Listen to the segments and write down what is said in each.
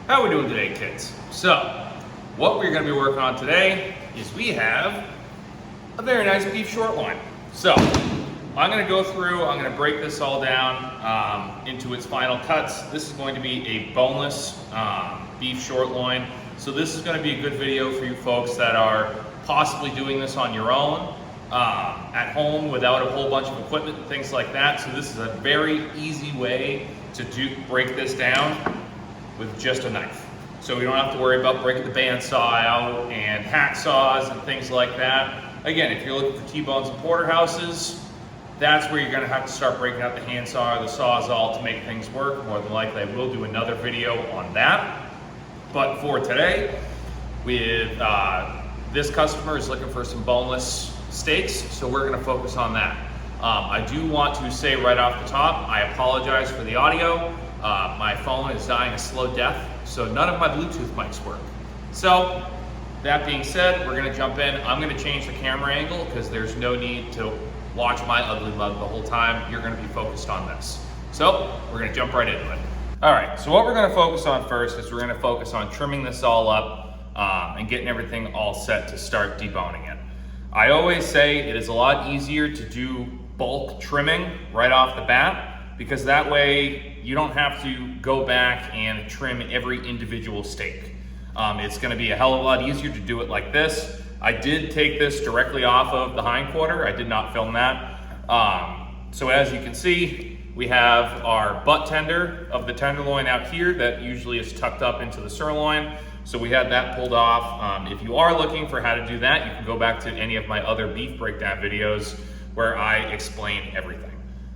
How are we doing today, kids? So, what we're going to be working on today is we have a very nice beef shortloin. So, I'm going to go through, I'm going to break this all down into its final cuts. This is going to be a boneless beef shortloin. So this is going to be a good video for you folks that are possibly doing this on your own, at home without a whole bunch of equipment and things like that. So this is a very easy way to break this down with just a knife. So we don't have to worry about breaking the bandsaw out and hacksaws and things like that. Again, if you're looking for T-bones and porterhouses, that's where you're going to have to start breaking out the handsaw or the sawzall to make things work. More than likely, I will do another video on that. But for today, with this customer is looking for some boneless steaks, so we're going to focus on that. I do want to say right off the top, I apologize for the audio. My phone is dying a slow death, so none of my Bluetooth mics work. So that being said, we're going to jump in. I'm going to change the camera angle because there's no need to watch my ugly mug the whole time. You're going to be focused on this. So we're going to jump right into it. All right, so what we're going to focus on first is we're going to focus on trimming this all up and getting everything all set to start deboning it. I always say it is a lot easier to do bulk trimming right off the bat, because that way you don't have to go back and trim every individual steak. It's going to be a hell of a lot easier to do it like this. I did take this directly off of the hindquarter. I did not film that. So as you can see, we have our butt tender of the tenderloin out here that usually is tucked up into the sirloin. So we had that pulled off. If you are looking for how to do that, you can go back to any of my other beef breakdown videos where I explain everything.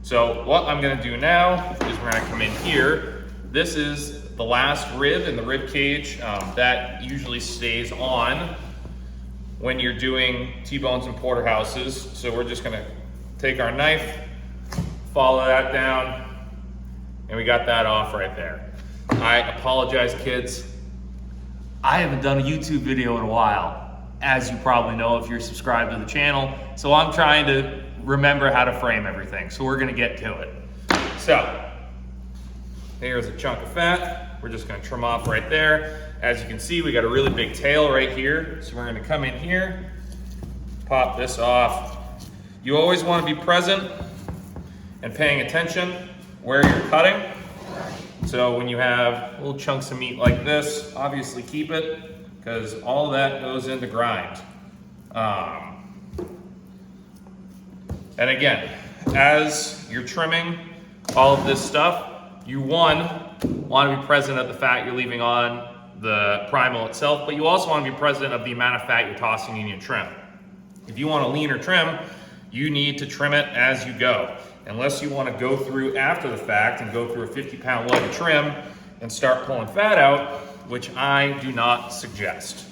So what I'm gonna do now is we're gonna come in here. This is the last rib in the rib cage that usually stays on when you're doing T-bones and porterhouses. So we're just gonna take our knife, follow that down, and we got that off right there. I apologize, kids. I haven't done a YouTube video in a while, as you probably know if you're subscribed to the channel. So I'm trying to remember how to frame everything. So we're gonna get to it. So here's a chunk of fat. We're just gonna trim off right there. As you can see, we got a really big tail right here. So we're gonna come in here, pop this off. You always wanna be present and paying attention where you're cutting. So when you have little chunks of meat like this, obviously keep it, because all of that goes into grind. And again, as you're trimming all of this stuff, you want to be present of the fat you're leaving on the primal itself, but you also want to be present of the amount of fat you're tossing in your trim. If you want a leaner trim, you need to trim it as you go. Unless you want to go through after the fact and go through a 50-pound lug of trim and start pulling fat out, which I do not suggest.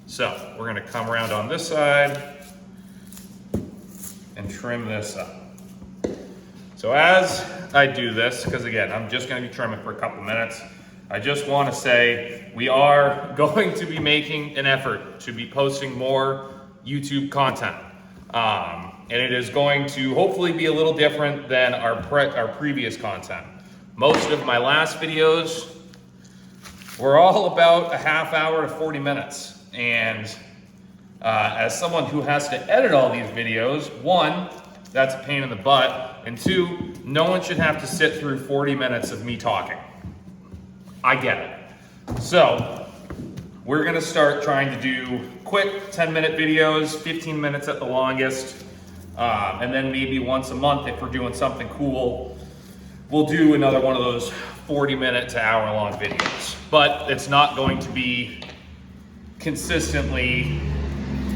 So we're going to come around on this side and trim this up. So as I do this, because again, I'm just going to be trimming for a couple minutes, I just want to say we are going to be making an effort to be posting more YouTube content. And it is going to hopefully be a little different than our previous content. Most of my last videos were all about a half hour to 40 minutes. And as someone who has to edit all these videos, one, that's a pain in the butt, and two, no one should have to sit through 40 minutes of me talking. I get it. So we're gonna start trying to do quick 10-minute videos, 15 minutes at the longest. And then maybe once a month, if we're doing something cool, we'll do another one of those 40-minute to hour-long videos. But it's not going to be consistently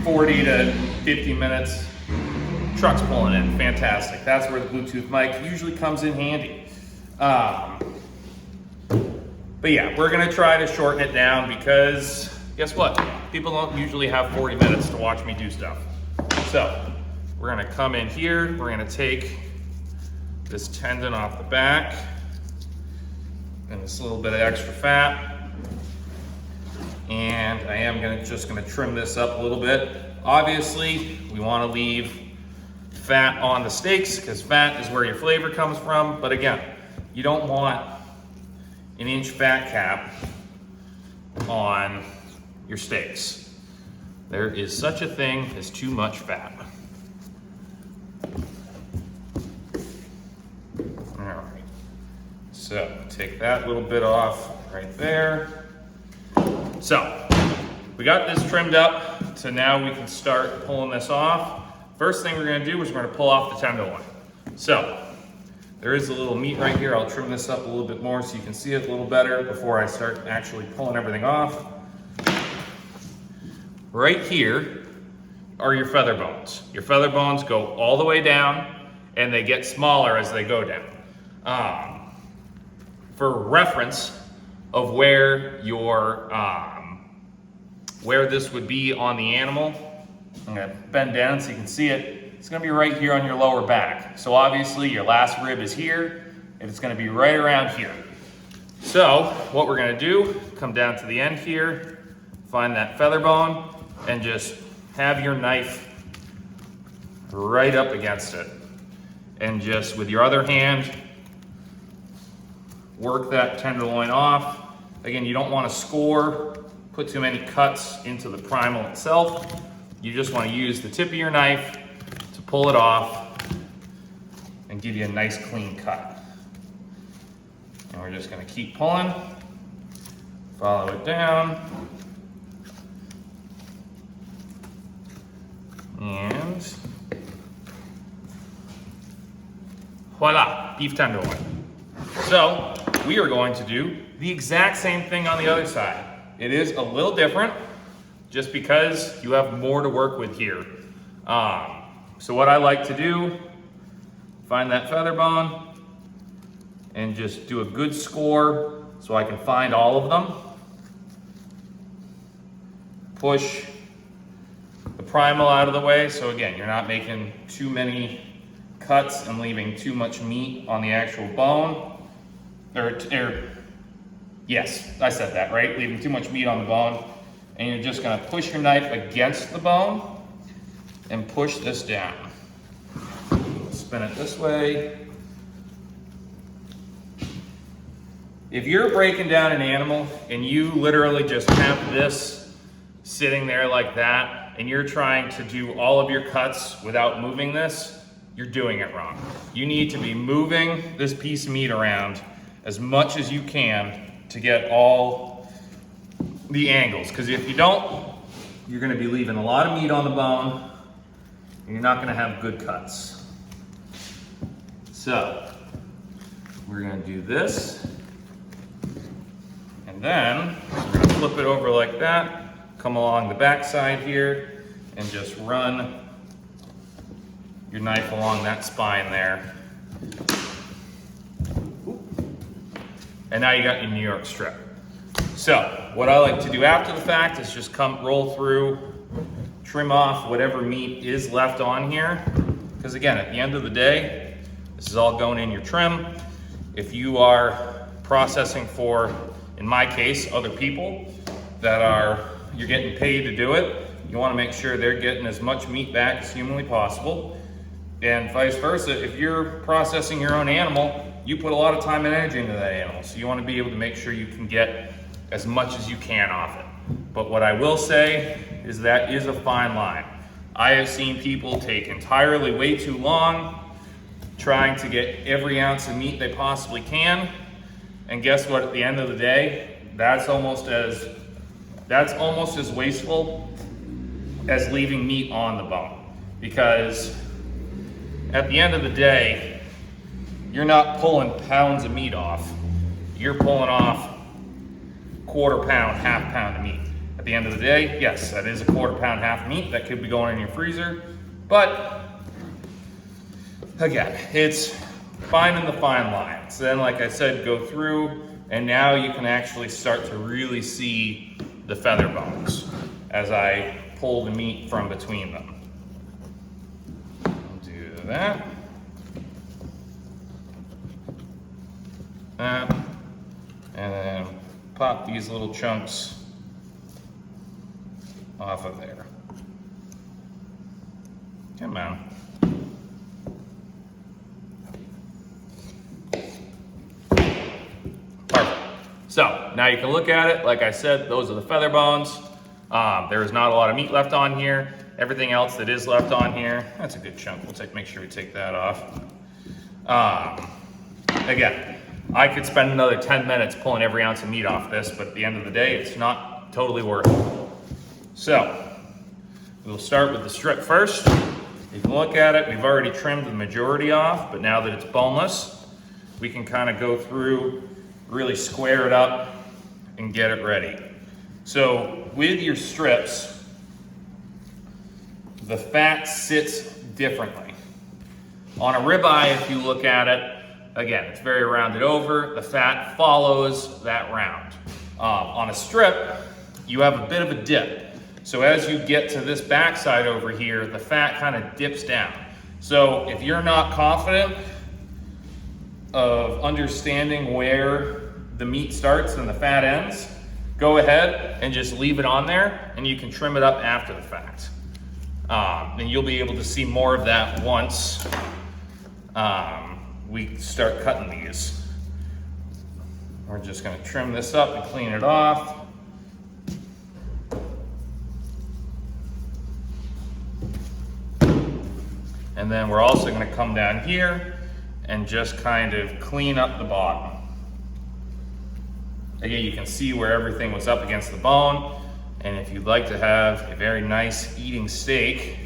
40 to 50 minutes. Truck's pulling in, fantastic. That's where the Bluetooth mic usually comes in handy. But yeah, we're gonna try to shorten it down because guess what? People don't usually have 40 minutes to watch me do stuff. So we're gonna come in here, we're gonna take this tendon off the back and this little bit of extra fat. And I am just gonna trim this up a little bit. Obviously, we wanna leave fat on the steaks because fat is where your flavor comes from. But again, you don't want an inch fat cap on your steaks. There is such a thing as too much fat. All right, so take that little bit off right there. So we got this trimmed up, so now we can start pulling this off. First thing we're gonna do is we're gonna pull off the tenderloin. So there is a little meat right here. I'll trim this up a little bit more so you can see it a little better before I start actually pulling everything off. Right here are your feather bones. Your feather bones go all the way down and they get smaller as they go down. For reference of where your where this would be on the animal, I'm gonna bend down so you can see it. It's gonna be right here on your lower back. So obviously your last rib is here, and it's gonna be right around here. So what we're gonna do, come down to the end here, find that feather bone, and just have your knife right up against it. And just with your other hand, work that tenderloin off. Again, you don't wanna score, put too many cuts into the primal itself. You just wanna use the tip of your knife to pull it off and give you a nice clean cut. And we're just gonna keep pulling, follow it down, and voila, beef tenderloin. So we are going to do the exact same thing on the other side. It is a little different just because you have more to work with here. So what I like to do, find that feather bone and just do a good score so I can find all of them. Push the primal out of the way. So again, you're not making too many cuts and leaving too much meat on the actual bone. Yes, I said that, right? Leaving too much meat on the bone. And you're just gonna push your knife against the bone and push this down. Spin it this way. If you're breaking down an animal and you literally just have this sitting there like that, and you're trying to do all of your cuts without moving this, you're doing it wrong. You need to be moving this piece of meat around as much as you can to get all the angles. Because if you don't, you're gonna be leaving a lot of meat on the bone and you're not gonna have good cuts. So, we're gonna do this. And then, we're gonna flip it over like that, come along the back side here, and just run your knife along that spine there. And now you got your New York strip. So, what I like to do after the fact is just roll through, trim off whatever meat is left on here. Because again, at the end of the day, this is all going in your trim. If you are processing for, in my case, other people that you're getting paid to do it, you wanna make sure they're getting as much meat back as humanly possible. And vice versa, if you're processing your own animal, you put a lot of time and energy into that animal. So you wanna be able to make sure you can get as much as you can off it. But what I will say is that is a fine line. I have seen people take entirely way too long trying to get every ounce of meat they possibly can. And guess what, at the end of the day, that's almost as wasteful as leaving meat on the bone. Because at the end of the day, you're not pulling pounds of meat off. You're pulling off quarter pound, half pound of meat. At the end of the day, yes, that is a quarter pound, half meat that could be going in your freezer. But again, it's finding the fine line. So then, like I said, go through, and now you can actually start to really see the feather bones as I pull the meat from between them. Do that. That. And then pop these little chunks off of there. Come on. So now you can look at it. Like I said, those are the feather bones. There is not a lot of meat left on here. Everything else that is left on here, that's a good chunk. We'll make sure we take that off. Again, I could spend another 10 minutes pulling every ounce of meat off this, but at the end of the day, it's not totally worth it. So we'll start with the strip first. You can look at it, we've already trimmed the majority off, but now that it's boneless, we can kind of go through, really square it up and get it ready. So with your strips, the fat sits differently. On a ribeye, if you look at it, again, it's very rounded over. The fat follows that round. On a strip, you have a bit of a dip. So as you get to this backside over here, the fat kind of dips down. So if you're not confident of understanding where the meat starts and the fat ends, go ahead and just leave it on there and you can trim it up after the fact. And you'll be able to see more of that once we start cutting these. We're just gonna trim this up and clean it off. And then we're also gonna come down here and just kind of clean up the bottom. Again, you can see where everything was up against the bone. And if you'd like to have a very nice eating steak,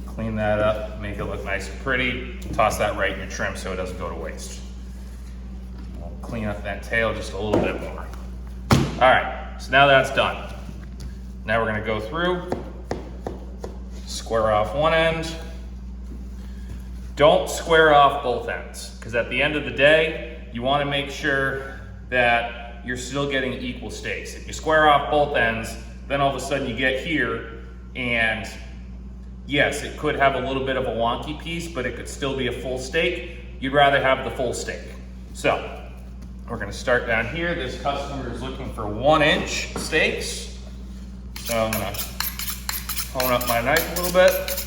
clean that up, make it look nice and pretty, toss that right in your trim so it doesn't go to waste. We'll clean up that tail just a little bit more. All right, so now that's done. Now we're gonna go through, square off one end. Don't square off both ends, because at the end of the day, you wanna make sure that you're still getting equal steaks. If you square off both ends, then all of a sudden you get here, and yes, it could have a little bit of a wonky piece, but it could still be a full steak. You'd rather have the full steak. So, we're gonna start down here. This customer is looking for 1-inch steaks. So I'm gonna hone up my knife a little bit.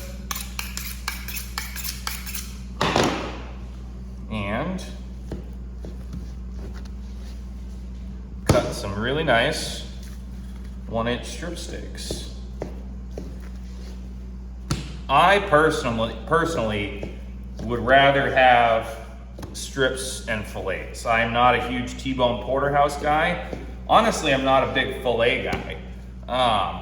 And cut some really nice 1-inch strip steaks. I personally would rather have strips and fillets. I'm not a huge T-bone porterhouse guy. Honestly, I'm not a big fillet guy.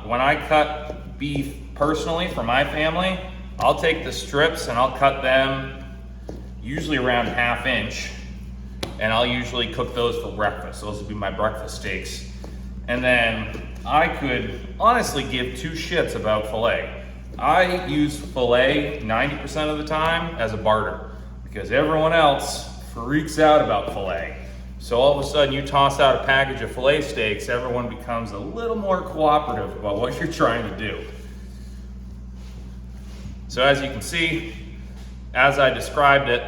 When I cut beef personally for my family, I'll take the strips and I'll cut them usually around 1/2 inch, and I'll usually cook those for breakfast. Those would be my breakfast steaks. And then I could honestly give 2 shits about filet. I use filet 90% of the time as a barter because everyone else freaks out about filet. So all of a sudden you toss out a package of filet steaks, everyone becomes a little more cooperative about what you're trying to do. So as you can see, as I described it,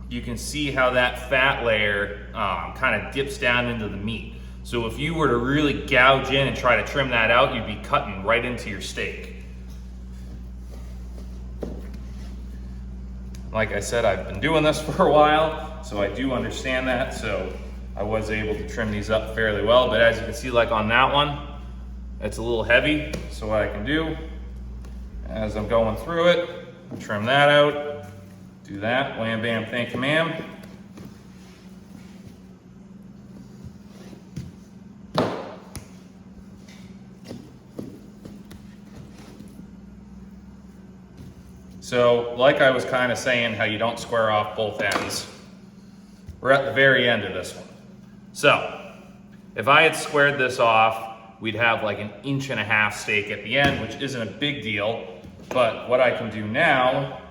you can see how that fat layer kind of dips down into the meat. So if you were to really gouge in and try to trim that out, you'd be cutting right into your steak. Like I said, I've been doing this for a while, so I do understand that. So I was able to trim these up fairly well, but as you can see, like on that one, it's a little heavy. So what I can do, as I'm going through it, trim that out, do that, wham, bam, thank you, ma'am. So, like I was kind of saying, how you don't square off both ends, we're at the very end of this one. So, if I had squared this off, we'd have like 1.5 inch steak at the end, which isn't a big deal. But what I can do now,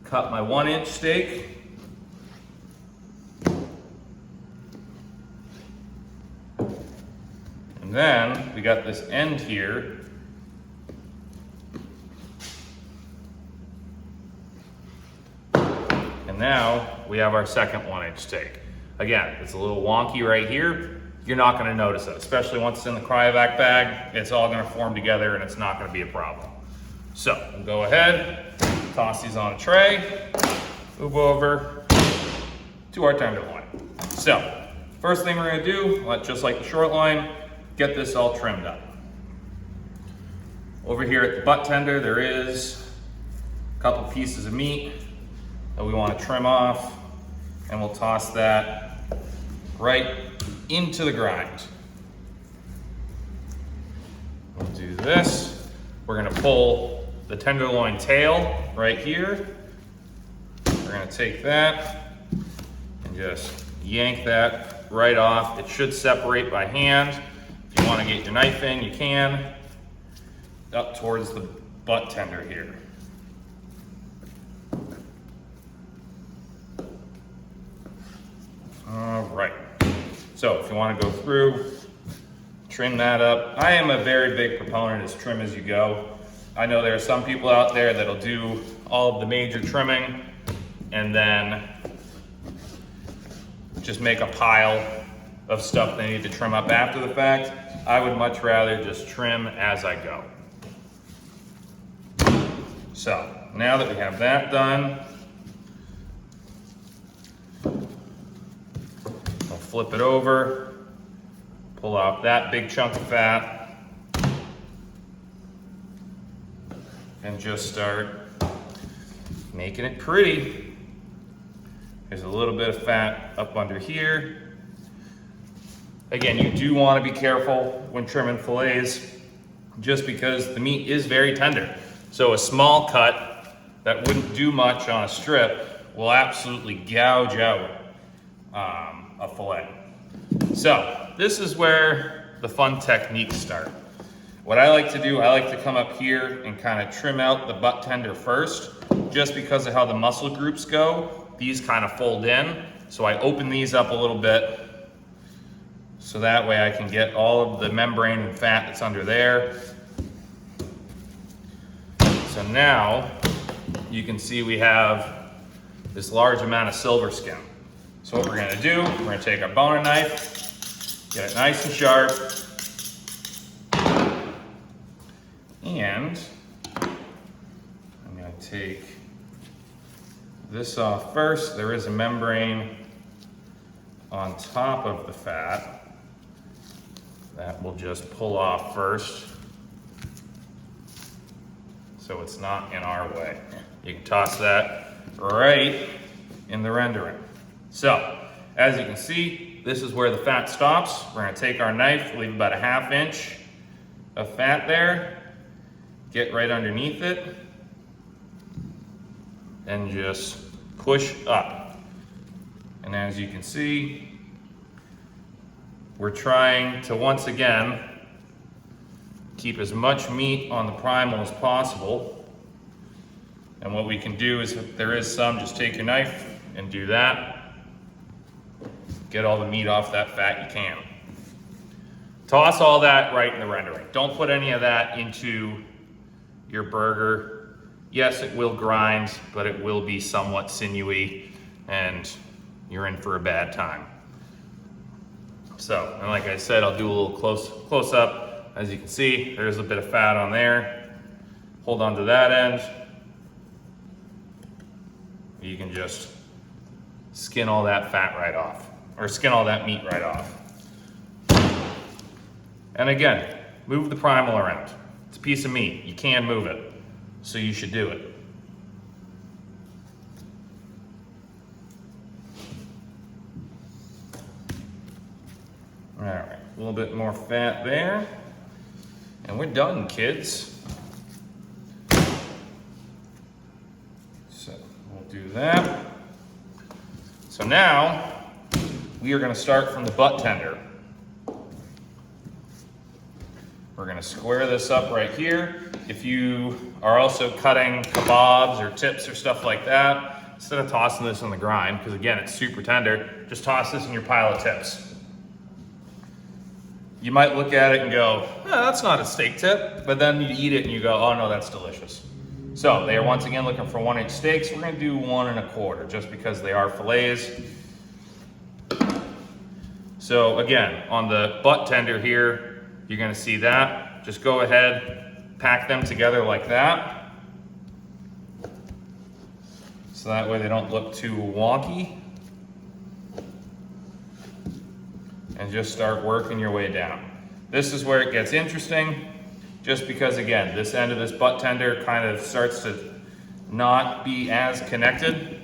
cut my 1-inch steak. And then we got this end here. And now we have our second 1-inch steak. Again, it's a little wonky right here. You're not gonna notice it, especially once it's in the cryovac bag. It's all gonna form together and it's not gonna be a problem. So we'll go ahead, toss these on a tray. move over to our tenderloin. So, first thing we're gonna do, just like the short loin, get this all trimmed up. Over here at the butt tender, there is a couple pieces of meat that we want to trim off, and we'll toss that right into the grind. We'll do this. We're gonna pull the tenderloin tail right here. We're gonna take that and just yank that right off. It should separate by hand. If you want to get your knife in, you can. Up towards the butt tender here. All right. So if you want to go through, trim that up. I am a very big proponent of trim as you go. I know there are some people out there that'll do all of the major trimming and then just make a pile of stuff they need to trim up after the fact. I would much rather just trim as I go. So now that we have that done, we'll flip it over, pull off that big chunk of fat, and just start making it pretty. There's a little bit of fat up under here. Again, you do want to be careful when trimming fillets, just because the meat is very tender. So a small cut that wouldn't do much on a strip will absolutely gouge out a fillet. So this is where the fun techniques start. What I like to do, I like to come up here and kind of trim out the butt tender first, just because of how the muscle groups go. These kind of fold in. So I open these up a little bit so that way I can get all of the membrane and fat that's under there. So now you can see we have this large amount of silver skin. So what we're gonna do, we're gonna take our boning knife, get it nice and sharp, and I'm gonna take this off first. There is a membrane on top of the fat that we'll just pull off first, so it's not in our way. You can toss that right in the rendering. So, as you can see, this is where the fat stops. We're gonna take our knife, leave about a 1/2 inch of fat there, get right underneath it, and just push up. And as you can see, we're trying to, once again, keep as much meat on the primal as possible. And what we can do is, if there is some, just take your knife and do that. Get all the meat off that fat you can. Toss all that right in the rendering. Don't put any of that into your burger. Yes, it will grind, but it will be somewhat sinewy and you're in for a bad time. So, and like I said, I'll do a little close up. As you can see, there's a bit of fat on there. Hold on to that end. You can just skin all that fat right off, or skin all that meat right off. And again, move the primal around. It's a piece of meat, you can move it, so you should do it. All right, a little bit more fat there. And we're done, kids. So we'll do that. So now we are going to start from the butt tender. We're going to square this up right here. If you are also cutting kebabs or tips or stuff like that, instead of tossing this on the grind, because again, it's super tender, just toss this in your pile of tips. You might look at it and go, oh, that's not a steak tip, but then you eat it and you go, oh no, that's delicious. So they are once again looking for 1-inch steaks. We're gonna do 1 1/4, just because they are fillets. So again, on the butt tender here, you're gonna see that. Just go ahead, pack them together like that. so that way they don't look too wonky. And just start working your way down. This is where it gets interesting, just because again, this end of this butt tender kind of starts to not be as connected.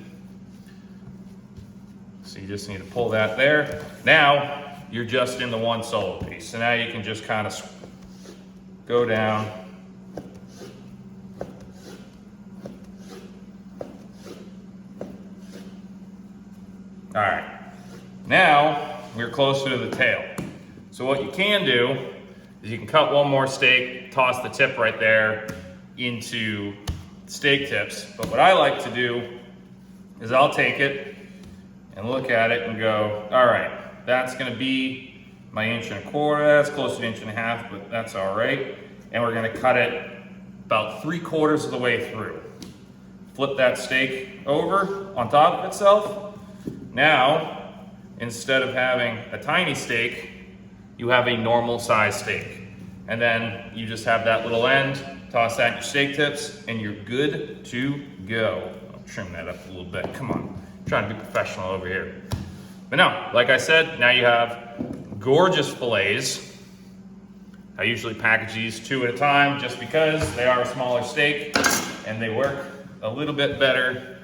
So you just need to pull that there. Now, you're just in the one solo piece. So now you can just kind of go down. All right, now we're closer to the tail. So what you can do is you can cut one more steak, toss the tip right there into steak tips. But what I like to do is I'll take it and look at it and go, all right, that's gonna be my 1.25 inches. That's close to 1.5 inches, but that's all right. And we're gonna cut it about 3/4 of the way through. Flip that steak over on top of itself. Now, instead of having a tiny steak, you have a normal size steak. And then you just have that little end, toss that in your steak tips, and you're good to go. I'll trim that up a little bit, come on. I'm trying to be professional over here. But no, like I said, now you have gorgeous fillets. I usually package these 2 at a time just because they are a smaller steak and they work a little bit better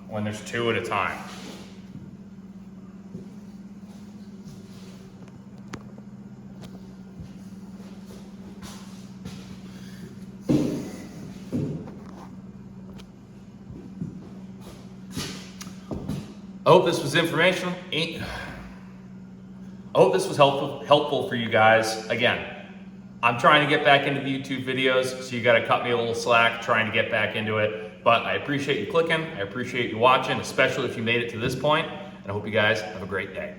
when there's 2 at a time. I hope this was informational. I hope this was helpful for you guys. Again, I'm trying to get back into the YouTube videos, so you gotta cut me a little slack trying to get back into it. But I appreciate you clicking, I appreciate you watching, especially if you made it to this point, and I hope you guys have a great day.